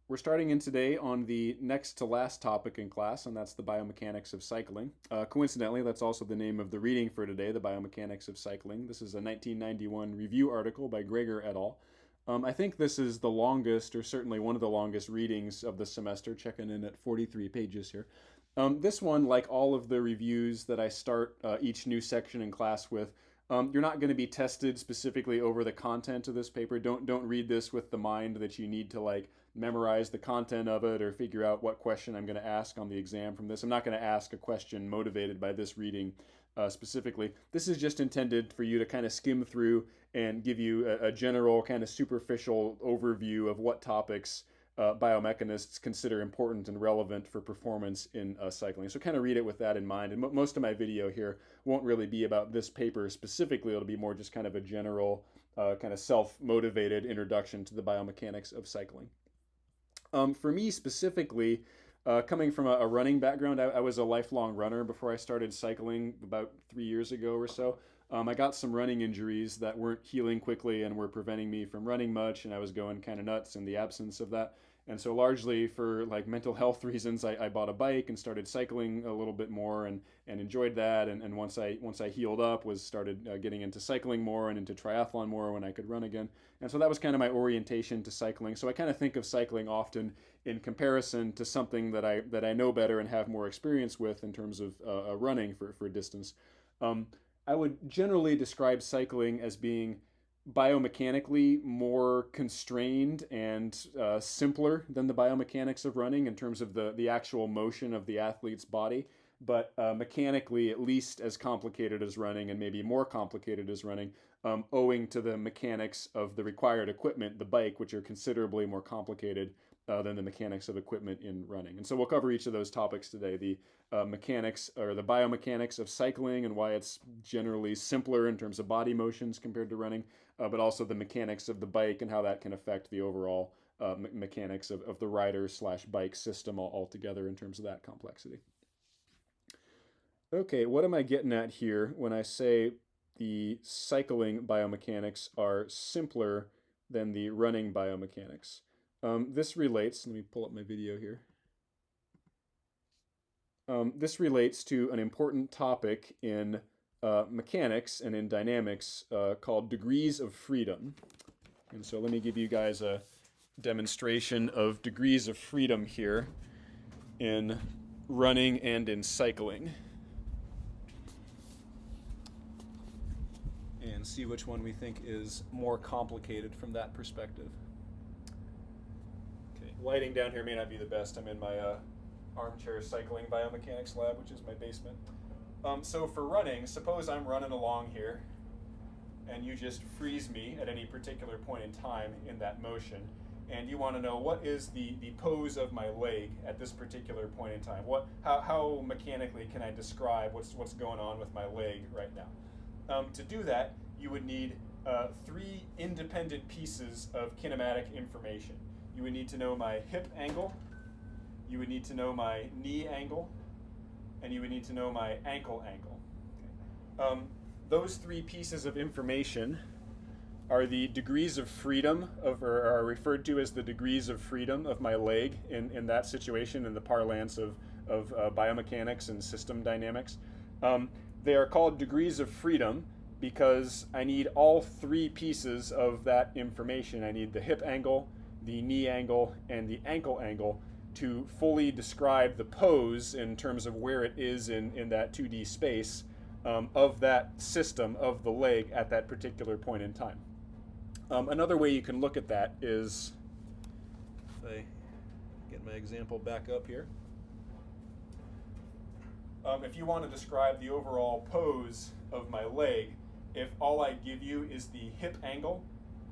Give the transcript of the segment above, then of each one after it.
We're starting in today on the next to last topic in class, and that's the biomechanics of cycling. Coincidentally, that's also the name of the reading for today, The Biomechanics of Cycling. This is a 1991 review article by Gregor et al. I think this is the longest, or certainly one of the longest readings of the semester, checking in at 43 pages here. This one, like all of the reviews that I start each new section in class with, you're not going to be tested specifically over the content of this paper. Don't read this with the mind that you need to like memorize the content of it or figure out what question I'm going to ask on the exam from this. I'm not going to ask a question motivated by this reading specifically. This is just intended for you to kind of skim through and give you a general kind of superficial overview of what topics biomechanists consider important and relevant for performance in cycling. So kind of read it with that in mind. And most of my video here won't really be about this paper specifically. It'll be more just kind of a general, kind of self-motivated introduction to the biomechanics of cycling. For me specifically, coming from a running background, I was a lifelong runner before I started cycling about 3 years ago or so. I got some running injuries that weren't healing quickly and were preventing me from running much, and I was going kind of nuts in the absence of that. And so largely for like mental health reasons, I bought a bike and started cycling a little bit more and enjoyed that. And once I healed up, started getting into cycling more and into triathlon more when I could run again. And so that was kind of my orientation to cycling. So I kind of think of cycling often in comparison to something that I know better and have more experience with in terms of running for distance. I would generally describe cycling as being biomechanically more constrained and simpler than the biomechanics of running in terms of the actual motion of the athlete's body, but mechanically at least as complicated as running and maybe more complicated as running, owing to the mechanics of the required equipment, the bike, which are considerably more complicated than the mechanics of equipment in running. And so we'll cover each of those topics today, the mechanics or the biomechanics of cycling and why it's generally simpler in terms of body motions compared to running, but also the mechanics of the bike and how that can affect the overall mechanics of the rider/bike system altogether in terms of that complexity. Okay, what am I getting at here when I say the cycling biomechanics are simpler than the running biomechanics? This relates, let me pull up my video here. This relates to an important topic in mechanics and in dynamics called degrees of freedom. And so let me give you guys a demonstration of degrees of freedom here in running and in cycling. And see which one we think is more complicated from that perspective. Okay, lighting down here may not be the best. I'm in my armchair cycling biomechanics lab, which is my basement. So for running, suppose I'm running along here and you just freeze me at any particular point in time in that motion, and you want to know what is the pose of my leg at this particular point in time. How mechanically can I describe what's going on with my leg right now? To do that, you would need 3 independent pieces of kinematic information. You would need to know my hip angle, you would need to know my knee angle, and you would need to know my ankle angle. Okay. Those 3 pieces of information are the degrees of freedom or are referred to as the degrees of freedom of my leg in that situation in the parlance of biomechanics and system dynamics. They are called degrees of freedom because I need all 3 pieces of that information. I need the hip angle, the knee angle, and the ankle angle to fully describe the pose in terms of where it is in that 2D space of that system of the leg at that particular point in time. Another way you can look at that is, if I get my example back up here, if you want to describe the overall pose of my leg, if all I give you is the hip angle,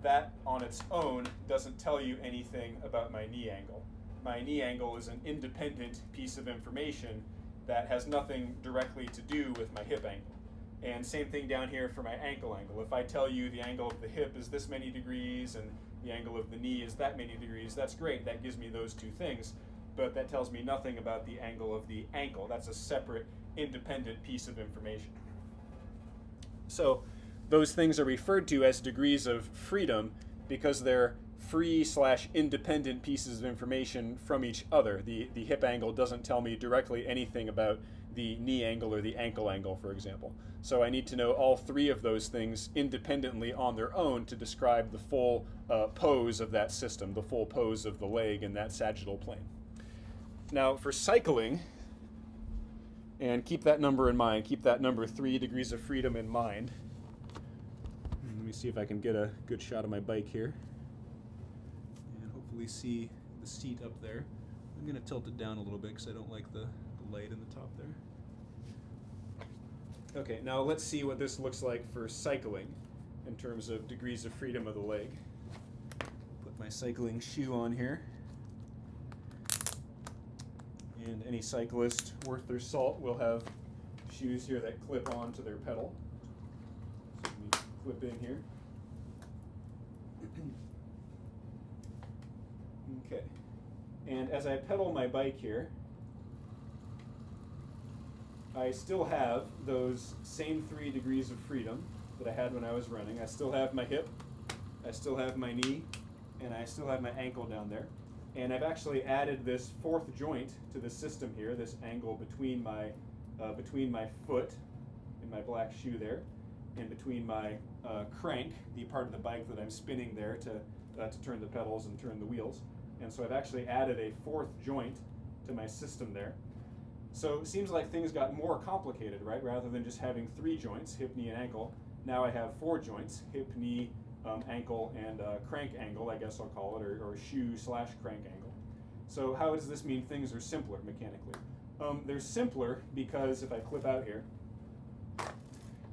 that on its own doesn't tell you anything about my knee angle. My knee angle is an independent piece of information that has nothing directly to do with my hip angle. And same thing down here for my ankle angle. If I tell you the angle of the hip is this many degrees and the angle of the knee is that many degrees, that's great. That gives me those 2 things. But that tells me nothing about the angle of the ankle. That's a separate, independent piece of information. So those things are referred to as degrees of freedom because they're free/independent pieces of information from each other. The hip angle doesn't tell me directly anything about the knee angle or the ankle angle, for example. So I need to know all three of those things independently on their own to describe the full pose of that system, the full pose of the leg in that sagittal plane. Now for cycling, and keep that number in mind, keep that number 3 degrees of freedom in mind. Let me see if I can get a good shot of my bike here. And hopefully see the seat up there. I'm going to tilt it down a little bit because I don't like the light in the top there. Okay, now let's see what this looks like for cycling in terms of degrees of freedom of the leg. Put my cycling shoe on here. And any cyclist worth their salt will have shoes here that clip onto their pedal. So let me clip in here. Okay. And as I pedal my bike here, I still have those same 3 degrees of freedom that I had when I was running. I still have my hip, I still have my knee, and I still have my ankle down there. And I've actually added this 4th joint to the system here, this angle between my foot and my black shoe there, and between my crank, the part of the bike that I'm spinning there to turn the pedals and turn the wheels. And so I've actually added a 4th joint to my system there. So it seems like things got more complicated, right? Rather than just having 3 joints, hip, knee, and ankle, now I have 4 joints, hip, knee, ankle, and crank angle, I guess I'll call it, or shoe/crank angle. So how does this mean things are simpler mechanically? They're simpler because if I clip out here,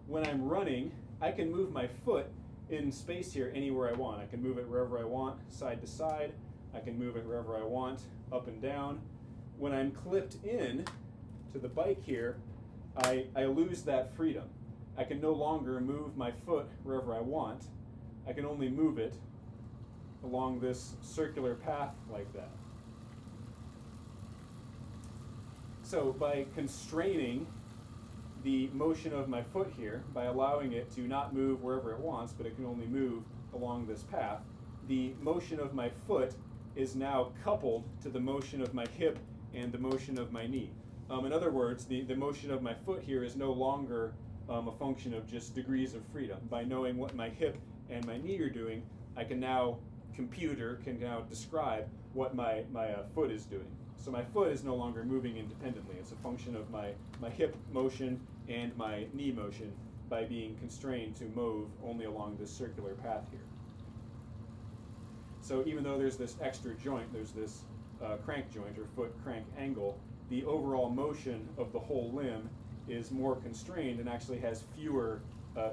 when I'm running, I can move my foot in space here anywhere I want. I can move it wherever I want, side to side. I can move it wherever I want, up and down. When I'm clipped in to the bike here, I lose that freedom. I can no longer move my foot wherever I want. I can only move it along this circular path like that. So by constraining the motion of my foot here, by allowing it to not move wherever it wants, but it can only move along this path, the motion of my foot is now coupled to the motion of my hip and the motion of my knee. In other words, the motion of my foot here is no longer a function of just degrees of freedom. By knowing what my hip and my knee are doing, I can now compute or can now describe what my foot is doing. So my foot is no longer moving independently. It's a function of my hip motion and my knee motion by being constrained to move only along this circular path here. So even though there's this extra joint, there's this crank joint or foot crank angle, the overall motion of the whole limb is more constrained and actually has fewer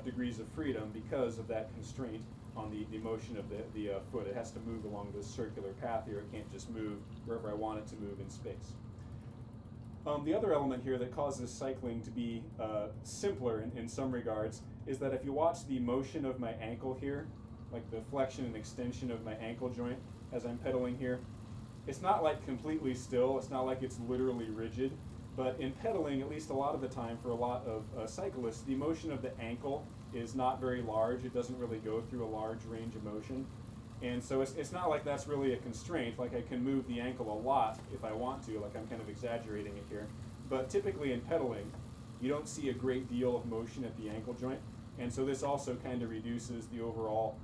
degrees of freedom because of that constraint on the motion of the foot. It has to move along this circular path here. It can't just move wherever I want it to move in space. The other element here that causes cycling to be simpler in some regards is that if you watch the motion of my ankle here, like the flexion and extension of my ankle joint as I'm pedaling here, it's not like completely still, it's not like it's literally rigid, but in pedaling, at least a lot of the time for a lot of cyclists, the motion of the ankle is not very large. It doesn't really go through a large range of motion. And so it's not like that's really a constraint, like I can move the ankle a lot if I want to, like I'm kind of exaggerating it here. But typically in pedaling, you don't see a great deal of motion at the ankle joint, and so this also kind of reduces the overall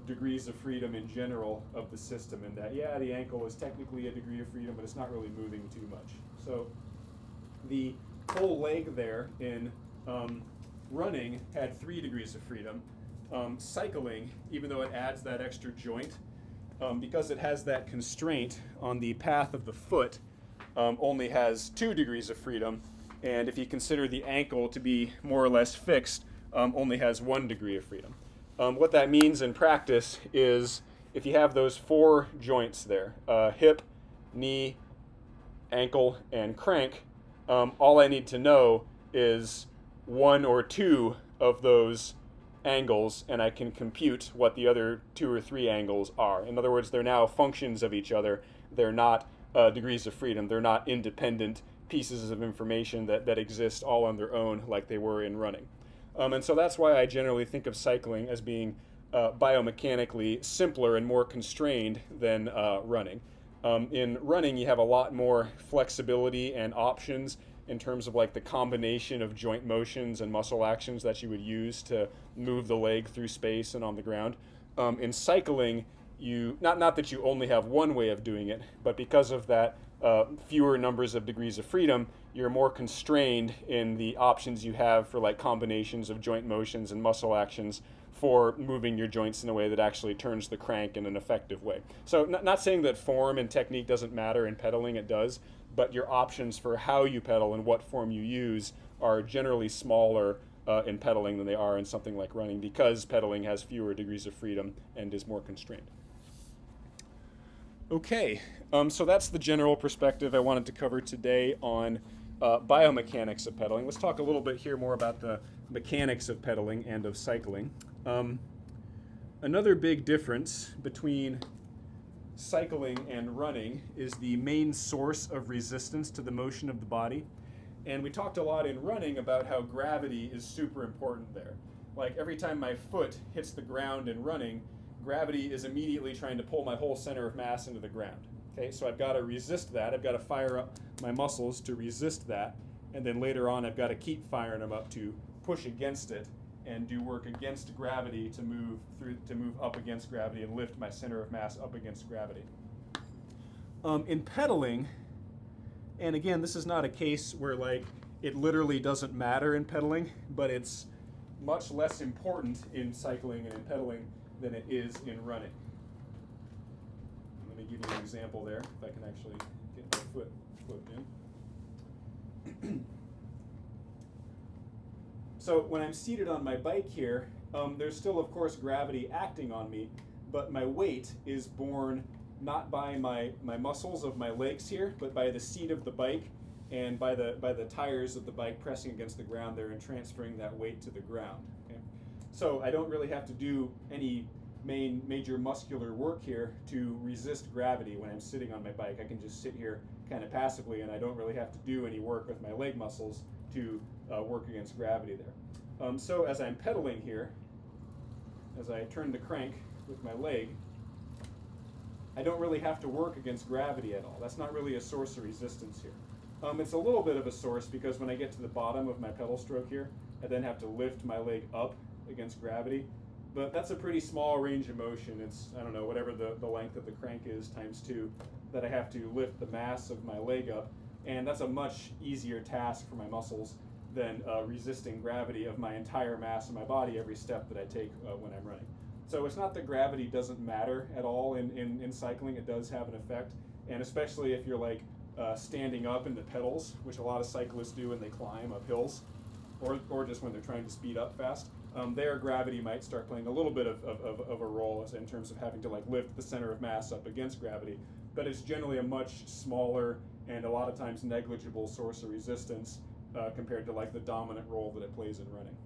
degrees of freedom in general of the system, in that, yeah, the ankle is technically a degree of freedom, but it's not really moving too much. So the whole leg there in running had 3 degrees of freedom. Cycling, even though it adds that extra joint, because it has that constraint on the path of the foot, only has 2 degrees of freedom, and if you consider the ankle to be more or less fixed, only has 1 degree of freedom. What that means in practice is if you have those 4 joints there, hip, knee, ankle, and crank, all I need to know is 1 or 2 of those angles, and I can compute what the other 2 or 3 angles are. In other words, they're now functions of each other. They're not degrees of freedom. They're not independent pieces of information that exist all on their own like they were in running. And so that's why I generally think of cycling as being biomechanically simpler and more constrained than running. In running, you have a lot more flexibility and options in terms of like the combination of joint motions and muscle actions that you would use to move the leg through space and on the ground. In cycling, you not that you only have one way of doing it, but because of that fewer numbers of degrees of freedom, you're more constrained in the options you have for like combinations of joint motions and muscle actions for moving your joints in a way that actually turns the crank in an effective way. So not saying that form and technique doesn't matter in pedaling, it does, but your options for how you pedal and what form you use are generally smaller in pedaling than they are in something like running because pedaling has fewer degrees of freedom and is more constrained. Okay, so that's the general perspective I wanted to cover today on biomechanics of pedaling. Let's talk a little bit here more about the mechanics of pedaling and of cycling. Another big difference between cycling and running is the main source of resistance to the motion of the body. And we talked a lot in running about how gravity is super important there. Like every time my foot hits the ground in running, gravity is immediately trying to pull my whole center of mass into the ground. Okay, so I've got to resist that. I've got to fire up my muscles to resist that. And then later on, I've got to keep firing them up to push against it and do work against gravity to move up against gravity and lift my center of mass up against gravity. In pedaling, and again, this is not a case where like it literally doesn't matter in pedaling, but it's much less important in cycling and in pedaling than it is in running. Let me give you an example there, if I can actually get my foot flipped in. So when I'm seated on my bike here, there's still, of course, gravity acting on me, but my weight is borne not by my muscles of my legs here, but by the seat of the bike and by the tires of the bike pressing against the ground there and transferring that weight to the ground. Okay? So I don't really have to do any major muscular work here to resist gravity when I'm sitting on my bike. I can just sit here kind of passively, and I don't really have to do any work with my leg muscles to work against gravity there. So as I'm pedaling here, as I turn the crank with my leg, I don't really have to work against gravity at all. That's not really a source of resistance here. It's a little bit of a source because when I get to the bottom of my pedal stroke here, I then have to lift my leg up against gravity. But that's a pretty small range of motion. It's, I don't know, whatever the length of the crank is times 2 that I have to lift the mass of my leg up. And that's a much easier task for my muscles than resisting gravity of my entire mass of my body every step that I take when I'm running. So it's not that gravity doesn't matter at all in cycling. It does have an effect. And especially if you're like standing up in the pedals, which a lot of cyclists do when they climb up hills, or just when they're trying to speed up fast. There gravity might start playing a little bit of a role in terms of having to like lift the center of mass up against gravity, but it's generally a much smaller and a lot of times negligible source of resistance compared to like the dominant role that it plays in running.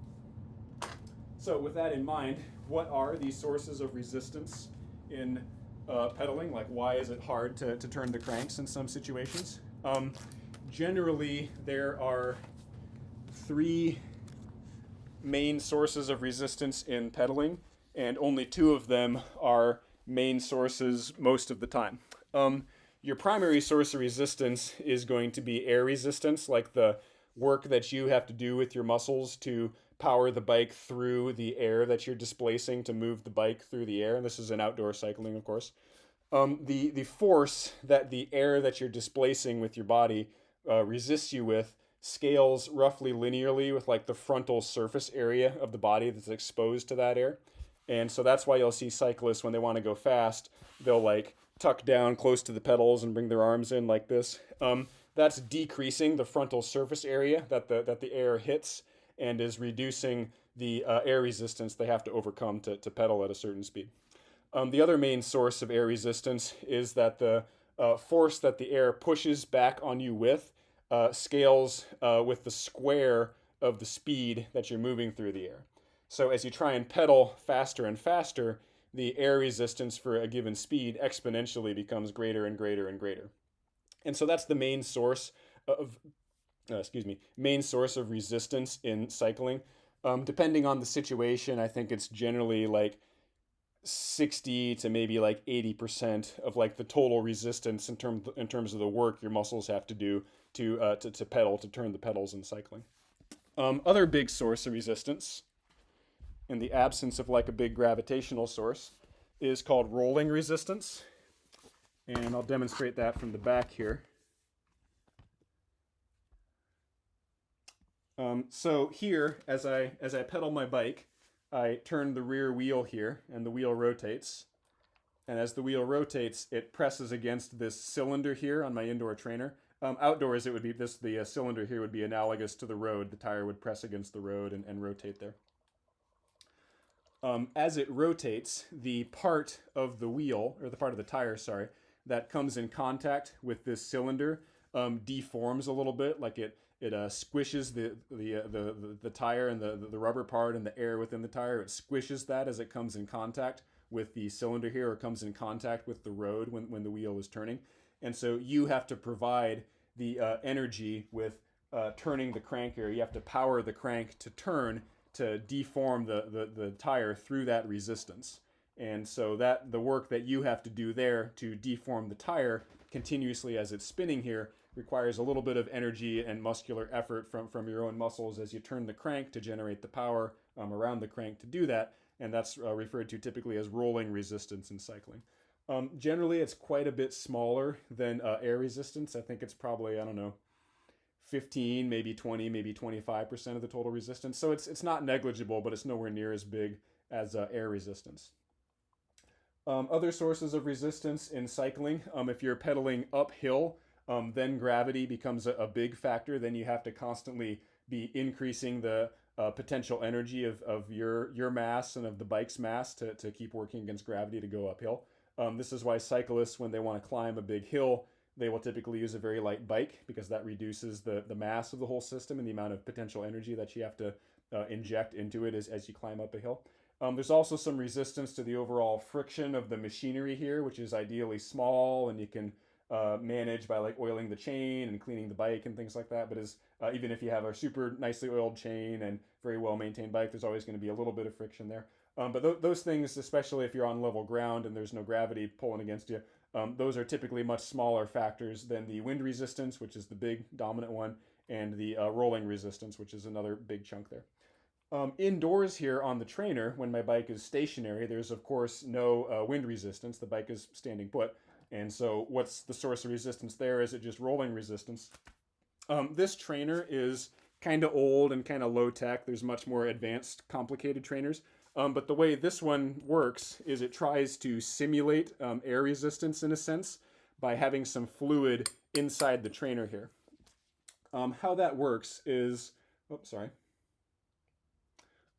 So with that in mind, what are these sources of resistance in pedaling? Like why is it hard to turn the cranks in some situations? Generally, there are 3 main sources of resistance in pedaling, and only 2 of them are main sources most of the time. Your primary source of resistance is going to be air resistance, like the work that you have to do with your muscles to power the bike through the air that you're displacing to move the bike through the air. And this is in outdoor cycling, of course. The force that the air that you're displacing with your body resists you with scales roughly linearly with like the frontal surface area of the body that's exposed to that air. And so that's why you'll see cyclists when they want to go fast, they'll like tuck down close to the pedals and bring their arms in like this. That's decreasing the frontal surface area that the air hits and is reducing the air resistance they have to overcome to pedal at a certain speed. The other main source of air resistance is that the force that the air pushes back on you with scales with the square of the speed that you're moving through the air. So as you try and pedal faster and faster, the air resistance for a given speed exponentially becomes greater and greater and greater. And so that's the main source of resistance in cycling. Depending on the situation, I think it's generally like 60 to maybe like 80% of like the total resistance in terms of the work your muscles have to do to pedal, to turn the pedals in cycling. Other big source of resistance in the absence of like a big gravitational source is called rolling resistance, and I'll demonstrate that from the back here. So here, as I pedal my bike, I turn the rear wheel here, and the wheel rotates. And as the wheel rotates, it presses against this cylinder here on my indoor trainer. Outdoors, it would be this. The cylinder here would be analogous to the road. The tire would press against the road and rotate there. As it rotates, the part of the wheel, or the part of the tire, sorry, that comes in contact with this cylinder deforms a little bit, like it squishes the tire and the rubber part and the air within the tire. It squishes that as it comes in contact with the cylinder here, or comes in contact with the road when the wheel is turning. And so you have to provide the energy with turning the crank here. You have to power the crank to turn, to deform the tire through that resistance. And so that the work that you have to do there to deform the tire continuously as it's spinning here requires a little bit of energy and muscular effort from your own muscles as you turn the crank to generate the power around the crank to do that. And that's referred to typically as rolling resistance in cycling. Generally, it's quite a bit smaller than air resistance. I think it's probably, I don't know, 15, maybe 20, maybe 25% of the total resistance. So it's not negligible, but it's nowhere near as big as air resistance. Other sources of resistance in cycling, if you're pedaling uphill, then gravity becomes a big factor. Then you have to constantly be increasing the potential energy of your mass and of the bike's mass to keep working against gravity to go uphill. This is why cyclists, when they want to climb a big hill, they will typically use a very light bike, because that reduces the mass of the whole system and the amount of potential energy that you have to inject into it as you climb up a hill. There's also some resistance to the overall friction of the machinery here, which is ideally small, and you can manage by like oiling the chain and cleaning the bike and things like that. But even if you have a super nicely oiled chain and very well maintained bike, there's always going to be a little bit of friction there. But those things, especially if you're on level ground and there's no gravity pulling against you, those are typically much smaller factors than the wind resistance, which is the big dominant one, and the rolling resistance, which is another big chunk there. Indoors here on the trainer, when my bike is stationary, there's of course no wind resistance. The bike is standing put. And so what's the source of resistance there? Is it just rolling resistance? This trainer is kind of old and kind of low tech. There's much more advanced, complicated trainers. But the way this one works is it tries to simulate air resistance in a sense by having some fluid inside the trainer here. How that works is,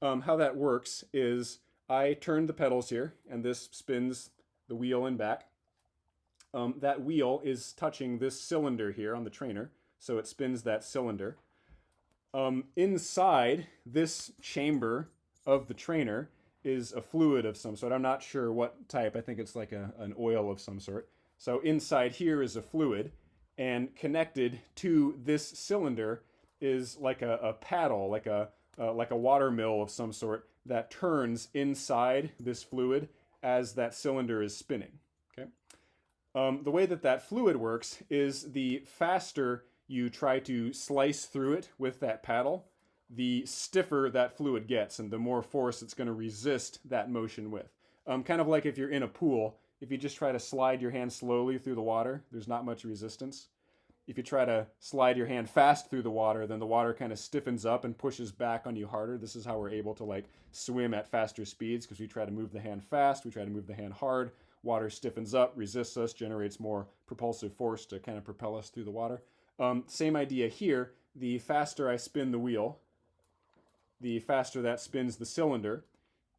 how that works is I turn the pedals here, and this spins the wheel and back. That wheel is touching this cylinder here on the trainer, so it spins that cylinder. Inside this chamber of the trainer is a fluid of some sort. I'm not sure what type. I think it's like an oil of some sort. So inside here is a fluid, and connected to this cylinder is like a paddle, like a water mill of some sort that turns inside this fluid as that cylinder is spinning. Okay. The way that fluid works is the faster you try to slice through it with that paddle, the stiffer that fluid gets and the more force it's going to resist that motion with. Kind of like if you're in a pool, if you just try to slide your hand slowly through the water, there's not much resistance. If you try to slide your hand fast through the water, then the water kind of stiffens up and pushes back on you harder. This is how we're able to like swim at faster speeds, because we try to move the hand fast, we try to move the hand hard. Water stiffens up, resists us, generates more propulsive force to kind of propel us through the water. Same idea here. The faster I spin the wheel, the faster that spins the cylinder,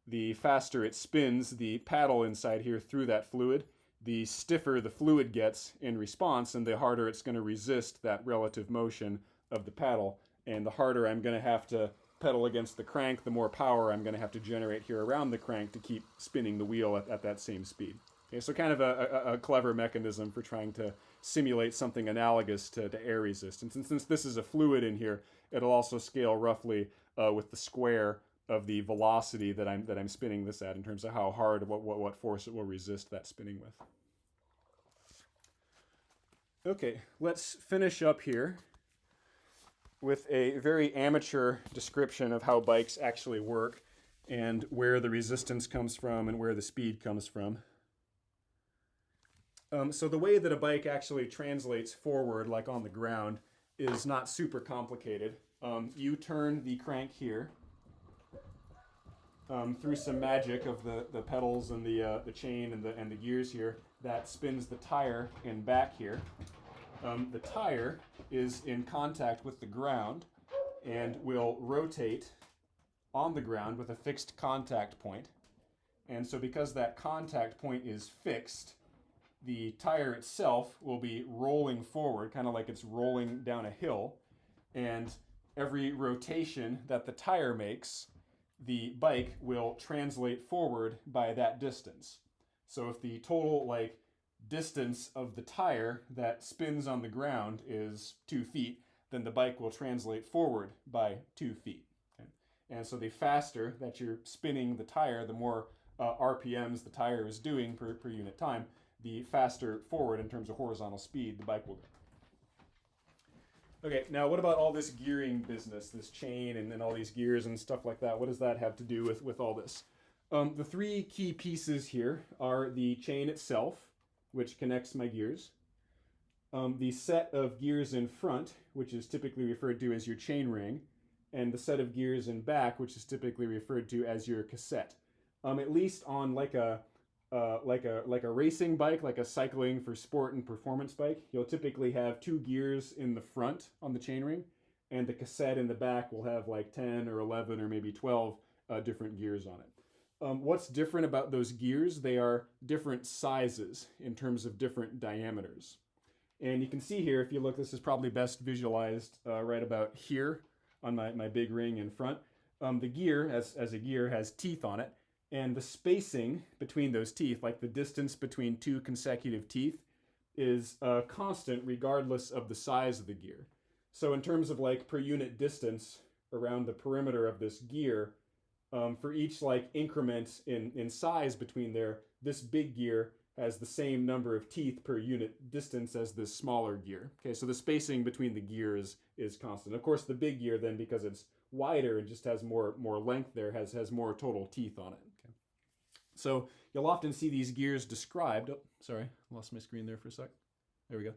the faster it spins the paddle inside here through that fluid, the stiffer the fluid gets in response, and the harder it's going to resist that relative motion of the paddle. And the harder I'm going to have to pedal against the crank, the more power I'm going to have to generate here around the crank to keep spinning the wheel at that same speed. Okay, so kind of a clever mechanism for trying to simulate something analogous to air resistance. And since this is a fluid in here, it'll also scale roughly with the square the velocity that I'm spinning this at in terms of how hard, what force it will resist that spinning with. Okay, let's finish up here with a very amateur description of how bikes actually work and where the resistance comes from and where the speed comes from. So the way that a bike actually translates forward, like on the ground, is not super complicated. You turn the crank here through some magic of the pedals and the chain and the gears here. That spins the tire in back here. The tire is in contact with the ground and will rotate on the ground with a fixed contact point. And so because that contact point is fixed, the tire itself will be rolling forward, kind of like it's rolling down a hill. And every rotation that the tire makes, the bike will translate forward by that distance. So if the total distance of the tire that spins on the ground is 2 feet, then the bike will translate forward by 2 feet. Okay? And so the faster that you're spinning the tire, the more RPMs the tire is doing per unit time, the faster forward in terms of horizontal speed the bike will go. Okay, now what about all this gearing business, this chain and all these gears and stuff like that? What does that have to do with all this? The three key pieces here are the chain itself, which connects my gears, the set of gears in front, which is typically referred to as your chain ring, and the set of gears in back, which is typically referred to as your cassette. At least on like a racing bike, like a cycling for sport and performance bike, you'll typically have 2 gears in the front on the chain ring, and the cassette in the back will have like 10 or 11 or maybe 12 different gears on it. What's different about those gears? They are different sizes in terms of different diameters. And you can see here, if you look, this is probably best visualized right about here on my big ring in front. The gear, as a gear, has teeth on it. And the spacing between those teeth, like the distance between 2 consecutive teeth, is constant regardless of the size of the gear. So in terms of per unit distance around the perimeter of this gear, for each increment in size between there, this big gear has the same number of teeth per unit distance as this smaller gear. Okay, so the spacing between the gears is constant. Of course, the big gear then, because it's wider and just has more length there, has more total teeth on it. Okay. So you'll often see these gears described. Oh, sorry, lost my screen there for a sec. There we go.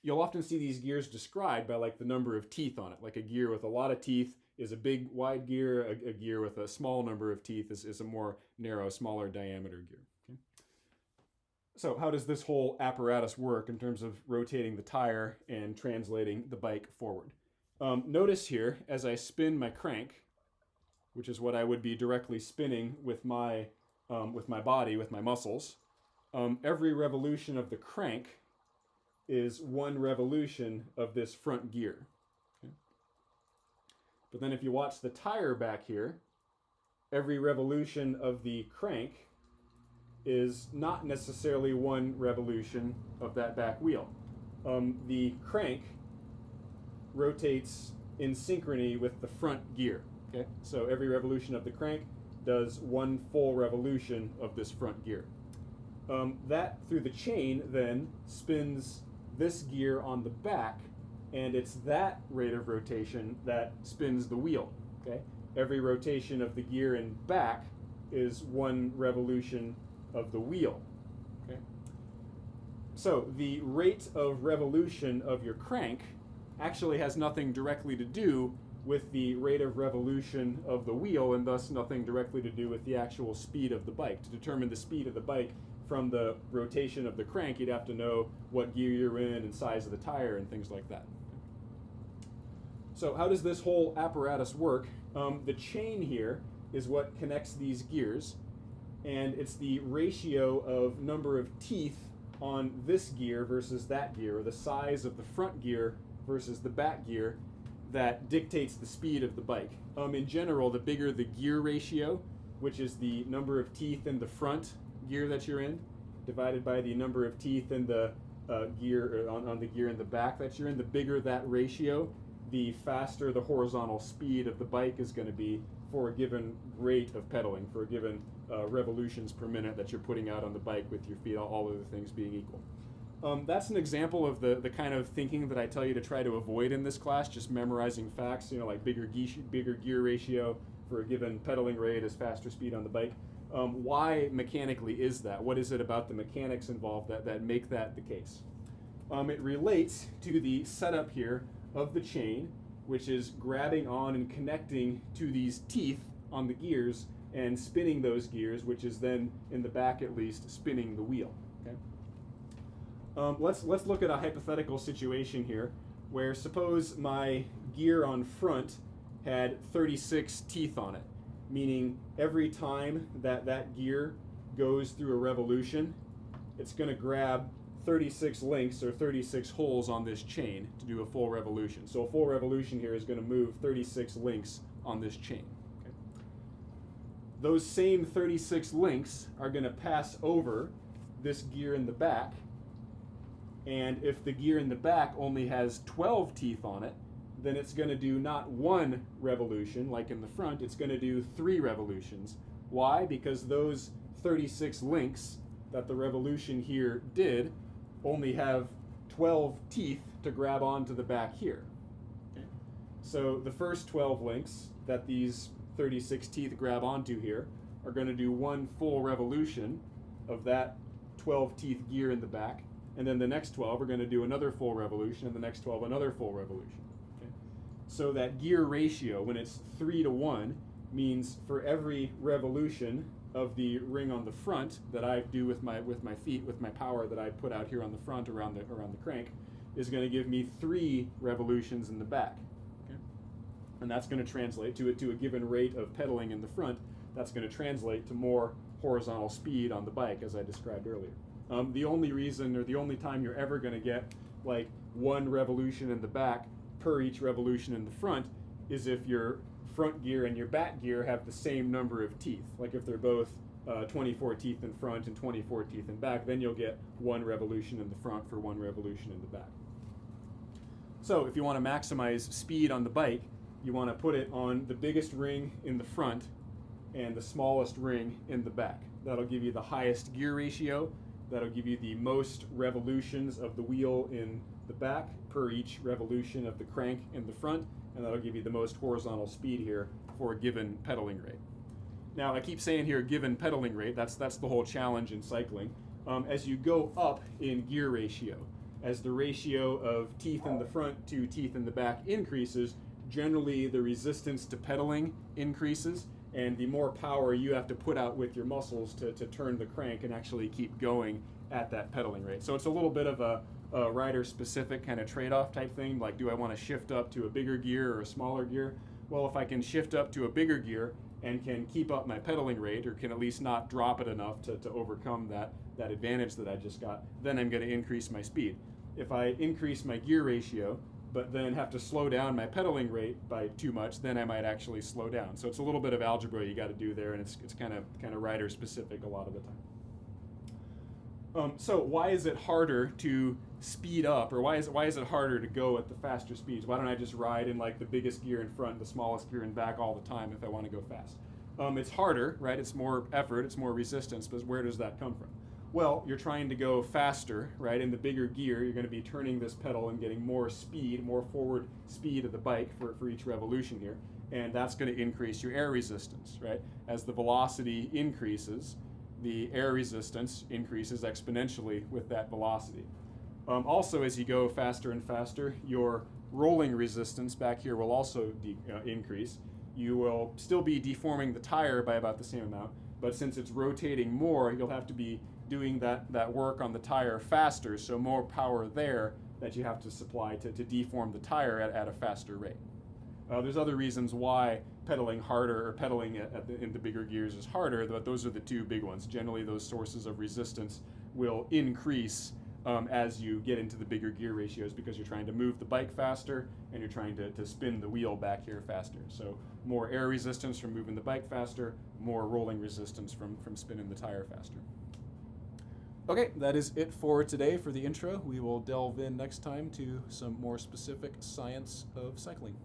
You'll often see these gears described by the number of teeth on it. Like a gear with a lot of teeth is a big, wide gear. A gear with a small number of teeth is a more narrow, smaller diameter gear. Okay? So how does this whole apparatus work in terms of rotating the tire and translating the bike forward? Notice here, as I spin my crank, which is what I would be directly spinning with my body, with my muscles, every revolution of the crank is 1 revolution of this front gear. Okay? But then if you watch the tire back here, every revolution of the crank is not necessarily 1 revolution of that back wheel. The crank rotates in synchrony with the front gear. Okay? So every revolution of the crank does 1 full revolution of this front gear. That, through the chain, then spins this gear on the back, and it's that rate of rotation that spins the wheel. Okay? Every rotation of the gear in back is 1 revolution of the wheel. Okay? So the rate of revolution of your crank actually has nothing directly to do with the rate of revolution of the wheel, and thus nothing directly to do with the actual speed of the bike. To determine the speed of the bike from the rotation of the crank, you'd have to know what gear you're in and size of the tire and things like that. So how does this whole apparatus work? The chain here is what connects these gears, and it's the ratio of number of teeth on this gear versus that gear, or the size of the front gear versus the back gear, that dictates the speed of the bike. In general, the bigger the gear ratio, which is the number of teeth in the front gear that you're in, divided by the number of teeth in the gear on the gear in the back that you're in, the bigger that ratio, the faster the horizontal speed of the bike is going to be for a given rate of pedaling, for a given revolutions per minute that you're putting out on the bike with your feet, all other things being equal. That's an example of the kind of thinking that I tell you to try to avoid in this class, just memorizing facts, like bigger gear ratio for a given pedaling rate is faster speed on the bike. Why mechanically is that? What is it about the mechanics involved that make that the case? It relates to the setup here of the chain, which is grabbing on and connecting to these teeth on the gears and spinning those gears, which is then, in the back at least, spinning the wheel. Okay? Let's look at a hypothetical situation here where suppose my gear on front had 36 teeth on it, meaning every time that gear goes through a revolution, it's going to grab 36 links or 36 holes on this chain to do a full revolution. So a full revolution here is going to move 36 links on this chain. Okay? Those same 36 links are going to pass over this gear in the back, and if the gear in the back only has 12 teeth on it, then it's going to do not one revolution like in the front, it's going to do 3 revolutions. Why? Because those 36 links that the revolution here did only have 12 teeth to grab onto the back here. Okay. So the first 12 links that these 36 teeth grab onto here are going to do one full revolution of that 12 teeth gear in the back, and then the next 12 are going to do another full revolution, and the next 12 another full revolution. Okay. So that gear ratio, when it's 3 to 1, means for every revolution of the ring on the front that I do with my feet, with my power that I put out here on the front around the crank, is going to give me 3 revolutions in the back. Okay? And that's going to translate to a given rate of pedaling in the front. That's going to translate to more horizontal speed on the bike, as I described earlier. The only reason, or the only time you're ever going to get like 1 revolution in the back per each revolution in the front is if your front gear and your back gear have the same number of teeth. Like if they're both 24 teeth in front and 24 teeth in back, then you'll get 1 revolution in the front for 1 revolution in the back. So if you want to maximize speed on the bike, you want to put it on the biggest ring in the front and the smallest ring in the back. That'll give you the highest gear ratio. That'll give you the most revolutions of the wheel in the back per each revolution of the crank in the front, and that'll give you the most horizontal speed here for a given pedaling rate. Now, I keep saying here given pedaling rate, that's the whole challenge in cycling. As you go up in gear ratio, as the ratio of teeth in the front to teeth in the back increases, generally the resistance to pedaling increases, and the more power you have to put out with your muscles to turn the crank and actually keep going at that pedaling rate. So it's a little bit of a rider-specific kind of trade-off type thing, like do I want to shift up to a bigger gear or a smaller gear? Well, if I can shift up to a bigger gear and can keep up my pedaling rate, or can at least not drop it enough to overcome that advantage that I just got, then I'm going to increase my speed. If I increase my gear ratio, but then have to slow down my pedaling rate by too much, then I might actually slow down. So it's a little bit of algebra you got to do there, and it's kind of rider specific a lot of the time. So why is it harder to speed up, or why is it harder to go at the faster speeds? Why don't I just ride in like the biggest gear in front, the smallest gear in back all the time if I want to go fast? It's harder, right? It's more effort, it's more resistance, but where does that come from? Well, you're trying to go faster, right? In the bigger gear, you're going to be turning this pedal and getting more speed, more forward speed of the bike for each revolution here. And that's going to increase your air resistance, right? As the velocity increases, the air resistance increases exponentially with that velocity. Also, as you go faster and faster, your rolling resistance back here will also increase. You will still be deforming the tire by about the same amount, but since it's rotating more, you'll have to be doing that work on the tire faster, so more power there that you have to supply to deform the tire at a faster rate. There's other reasons why pedaling harder or pedaling in the bigger gears is harder, but those are the 2 big ones. Generally, those sources of resistance will increase as you get into the bigger gear ratios because you're trying to move the bike faster and you're trying to spin the wheel back here faster. So more air resistance from moving the bike faster, more rolling resistance from spinning the tire faster. Okay, that is it for today for the intro. We will delve in next time to some more specific science of cycling.